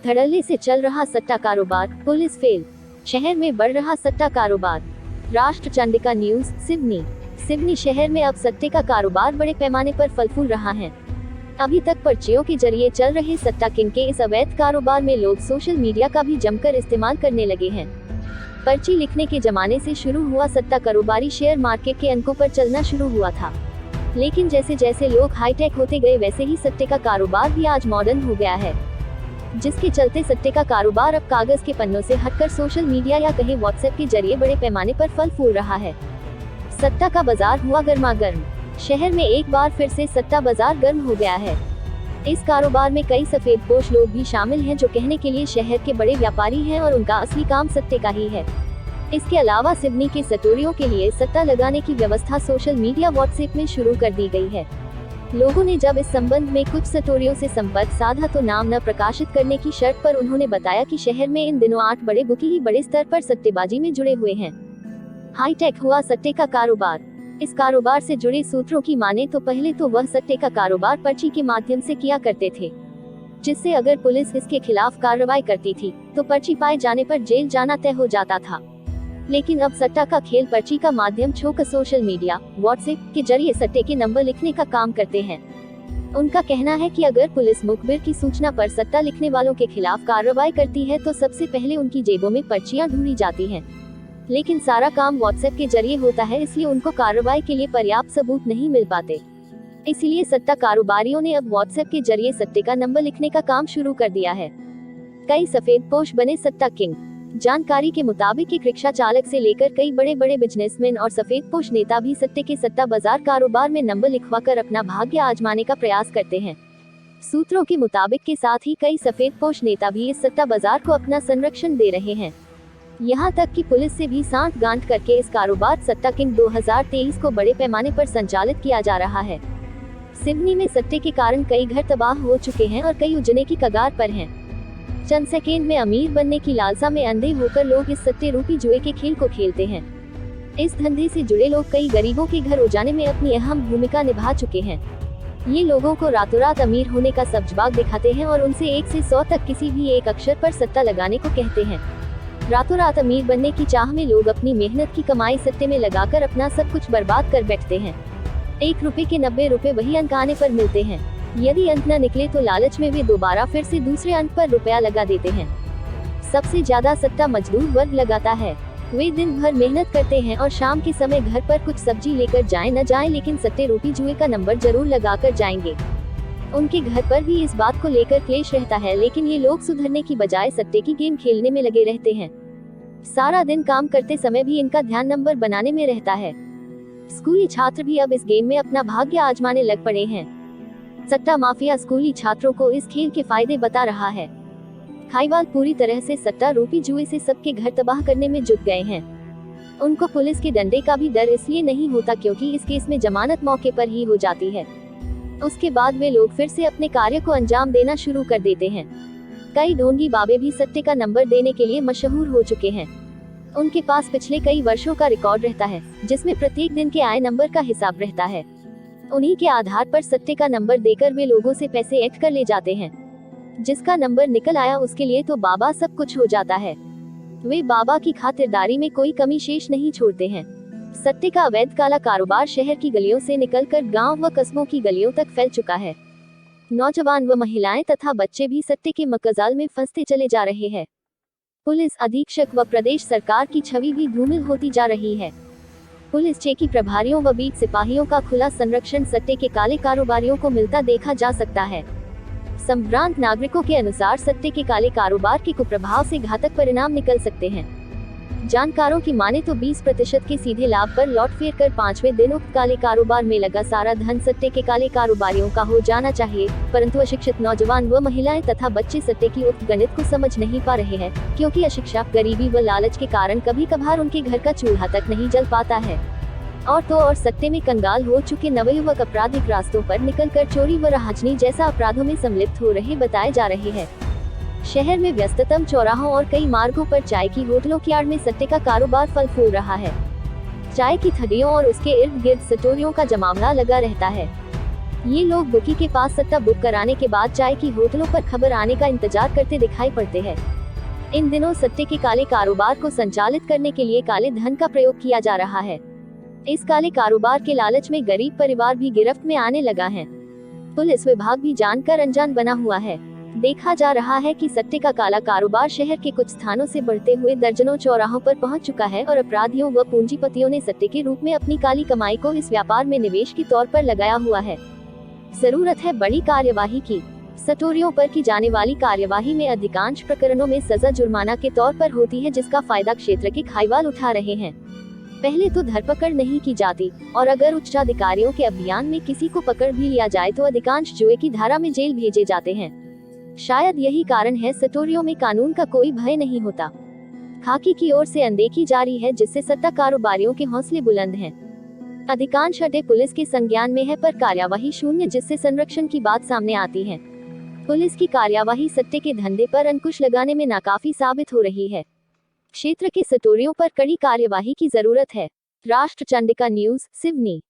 धड़ल्ले से चल रहा सट्टा कारोबार, पुलिस फेल। शहर में बढ़ रहा सट्टा कारोबार। राष्ट्र चंडिका न्यूज, सिवनी। सिवनी शहर में अब सट्टे का कारोबार बड़े पैमाने पर फल फूल रहा है। अभी तक पर्चियों के जरिए चल रहे सट्टा किंग के इस अवैध कारोबार में लोग सोशल मीडिया का भी जमकर इस्तेमाल करने लगे हैं। पर्ची लिखने के जमाने से शुरू हुआ सट्टा कारोबारी शेयर मार्केट के अंकों पर चलना शुरू हुआ था, लेकिन जैसे जैसे लोग हाईटेक होते गए वैसे ही सट्टे का कारोबार भी आज मॉडर्न हो गया है, जिसके चलते सट्टे का कारोबार अब कागज के पन्नों से हटकर सोशल मीडिया या कहीं व्हाट्सएप के जरिए बड़े पैमाने पर फल फूल रहा है। सट्टा का बाजार हुआ गर्मागर्म। शहर में एक बार फिर से सट्टा बाजार गर्म हो गया है। इस कारोबार में कई सफेदपोश लोग भी शामिल हैं जो कहने के लिए शहर के बड़े व्यापारी हैं और उनका असली काम सट्टे का ही है। इसके अलावा सिवनी के सटोरियों के लिए सट्टा लगाने की व्यवस्था सोशल मीडिया व्हाट्सएप में शुरू कर दी गई है। लोगों ने जब इस संबंध में कुछ सटोरियों से संपर्क साधा तो नाम न प्रकाशित करने की शर्त पर उन्होंने बताया कि शहर में इन दिनों 8 बड़े बुकी ही बड़े स्तर पर सट्टेबाजी में जुड़े हुए हैं। हाईटेक हुआ सट्टे का कारोबार। इस कारोबार से जुड़े सूत्रों की माने तो पहले तो वह सट्टे का कारोबार पर्ची के माध्यम से किया करते थे, जिससे अगर पुलिस इसके खिलाफ कार्रवाई करती थी तो पर्ची पाए जाने पर जेल जाना तय हो जाता था। लेकिन अब सट्टा का खेल पर्ची का माध्यम छोड़कर सोशल मीडिया, व्हाट्सएप के जरिए सट्टे के नंबर लिखने का काम करते हैं। उनका कहना है कि अगर पुलिस मुखबिर की सूचना पर सट्टा लिखने वालों के खिलाफ कार्रवाई करती है तो सबसे पहले उनकी जेबों में पर्चियां ढूंढी जाती हैं। लेकिन सारा काम व्हाट्सएप के जरिए होता है, इसलिए उनको कार्रवाई के लिए पर्याप्त सबूत नहीं मिल पाते। इसीलिए सट्टा कारोबारियों ने अब व्हाट्सएप के जरिए सट्टे का नंबर लिखने का काम शुरू कर दिया है। कई सफेदपोश बने सट्टा किंग। जानकारी के मुताबिक एक रिक्शा चालक से लेकर कई बड़े बड़े बिजनेसमैन और सफेदपोश नेता भी सट्टे के सट्टा बाजार कारोबार में नंबर लिखवाकर अपना भाग्य आजमाने का प्रयास करते हैं। सूत्रों के मुताबिक के साथ ही कई सफेदपोश नेता भी इस सट्टा बाजार को अपना संरक्षण दे रहे हैं। यहाँ तक कि पुलिस से भी सांठ-गांठ करके इस कारोबार सट्टा किंग 2023 को बड़े पैमाने पर संचालित किया जा रहा है। सिवनी में सट्टे के कारण कई घर तबाह हो चुके हैं और कई उजड़ने की कगार पर हैं। चंद सेकेंड में अमीर बनने की लालसा में अंधे होकर लोग इस सट्टे रूपी जुए के खेल को खेलते हैं। इस धंधे से जुड़े लोग कई गरीबों के घर उजाने में अपनी अहम भूमिका निभा चुके हैं। ये लोगों को रातों रात अमीर होने का सब्जबाग दिखाते हैं और उनसे 1 से 100 तक किसी भी एक अक्षर पर सट्टा लगाने को कहते हैं। रातों रात अमीर बनने की चाह में लोग अपनी मेहनत की कमाई सट्टे में लगाकर अपना सब कुछ बर्बाद कर बैठते हैं। 1 रुपए के 90 रुपए वही अंक आने पर मिलते हैं। यदि अंक न निकले तो लालच में वे दोबारा फिर से दूसरे अंक पर रुपया लगा देते हैं। सबसे ज्यादा सट्टा मजदूर वर्ग लगाता है। वे दिन भर मेहनत करते हैं और शाम के समय घर पर कुछ सब्जी लेकर जाएं न जाएं, लेकिन सट्टे रूपी जुए का नंबर जरूर लगाकर जाएंगे। उनके घर पर भी इस बात को लेकर क्लेश रहता है, लेकिन ये लोग सुधरने की बजाय सट्टे की गेम खेलने में लगे रहते हैं। सारा दिन काम करते समय भी इनका ध्यान नंबर बनाने में रहता है। स्कूली छात्र भी अब इस गेम में अपना भाग्य आजमाने लग पड़े हैं। सट्टा माफिया स्कूली छात्रों को इस खेल के फायदे बता रहा है। खाईवाल पूरी तरह से सट्टा रूपी जुए से सबके घर तबाह करने में जुट गए हैं। उनको पुलिस के डंडे का भी डर इसलिए नहीं होता क्योंकि इस केस में जमानत मौके पर ही हो जाती है। उसके बाद वे लोग फिर से अपने कार्य को अंजाम देना शुरू कर देते हैं। कई ढोंगी बाबे भी सट्टे का नंबर देने के लिए मशहूर हो चुके हैं। उनके पास पिछले कई वर्षों का रिकॉर्ड रहता है, जिसमें प्रत्येक दिन के आए नंबर का हिसाब रहता है। उन्हीं के आधार पर सट्टे का नंबर देकर वे लोगों से पैसे ऐड कर ले जाते हैं। जिसका नंबर निकल आया उसके लिए तो बाबा सब कुछ हो जाता है। वे बाबा की खातिरदारी में कोई कमी शेष नहीं छोड़ते हैं। सट्टे का अवैध काला कारोबार शहर की गलियों से निकलकर गांव व कस्बों की गलियों तक फैल चुका है। नौजवान व महिलाएं तथा बच्चे भी सट्टे के मक्काजाल में फंसते चले जा रहे हैं। पुलिस अधीक्षक व प्रदेश सरकार की छवि भी धूमिल होती जा रही है। पुलिस चेकी प्रभारियों व बीट सिपाहियों का खुला संरक्षण सट्टे के काले कारोबारियों को मिलता देखा जा सकता है। संभ्रांत नागरिकों के अनुसार सट्टे के काले कारोबार के कुप्रभाव से घातक परिणाम निकल सकते हैं। जानकारों की माने तो 20% के सीधे लाभ पर लौट फेर कर 5वें दिन उक्त काले कारोबार में लगा सारा धन सट्टे के काले कारोबारियों का हो जाना चाहिए, परंतु अशिक्षित नौजवान व महिलाएं तथा बच्चे सट्टे की उक्त गणित को समझ नहीं पा रहे हैं, क्योंकि अशिक्षा, गरीबी व लालच के कारण कभी कभार उनके घर का चूल्हा तक नहीं जल पाता है। और तो और सट्टे में कंगाल हो चुके नवयुवक आपराधिक रास्तों पर निकलकर चोरी व राहजनी जैसा अपराधों में सम्मिलित हो रहे बताए जा रहे हैं। शहर में व्यस्ततम चौराहों और कई मार्गों पर चाय की होटलों की आड़ में सट्टे का कारोबार फल फूल रहा है। चाय की ठगियों और उसके इर्द गिर्द सटोरियों का जमावड़ा लगा रहता है। ये लोग बुकी के पास सट्टा बुक कराने के बाद चाय की होटलों पर खबर आने का इंतजार करते दिखाई पड़ते हैं। इन दिनों सट्टे के काले कारोबार को संचालित करने के लिए काले धन का प्रयोग किया जा रहा है। इस काले कारोबार के लालच में गरीब परिवार भी गिरफ्त में आने लगा है। पुलिस विभाग भी जानकर अनजान बना हुआ है। देखा जा रहा है कि सट्टे का काला कारोबार शहर के कुछ स्थानों से बढ़ते हुए दर्जनों चौराहों पर पहुंच चुका है और अपराधियों व पूंजीपतियों ने सट्टे के रूप में अपनी काली कमाई को इस व्यापार में निवेश के तौर पर लगाया हुआ है। जरूरत है बड़ी कार्यवाही की। सटोरियों पर की जाने वाली कार्यवाही में अधिकांश प्रकरणों में सजा जुर्माना के तौर पर होती है, जिसका फायदा क्षेत्र के खाईवाल उठा रहे हैं। पहले तो धरपकड़ नहीं की जाती और अगर उच्चाधिकारियों के अभियान में किसी को पकड़ भी लिया जाए तो अधिकांश जुए की धारा में जेल भेजे जाते हैं। शायद यही कारण है सटोरियों में कानून का कोई भय नहीं होता। खाकी की ओर से अनदेखी जारी है, जिससे सट्टा कारोबारियों के हौसले बुलंद हैं। अधिकांश अड्डे पुलिस के संज्ञान में है पर कार्यवाही शून्य, जिससे संरक्षण की बात सामने आती है। पुलिस की कार्यवाही सट्टे के धंधे पर अंकुश लगाने में नाकाफी साबित हो रही है। क्षेत्र के सटोरियों पर कड़ी कार्यवाही की जरूरत है। राष्ट्र चंडिका न्यूज, सिवनी।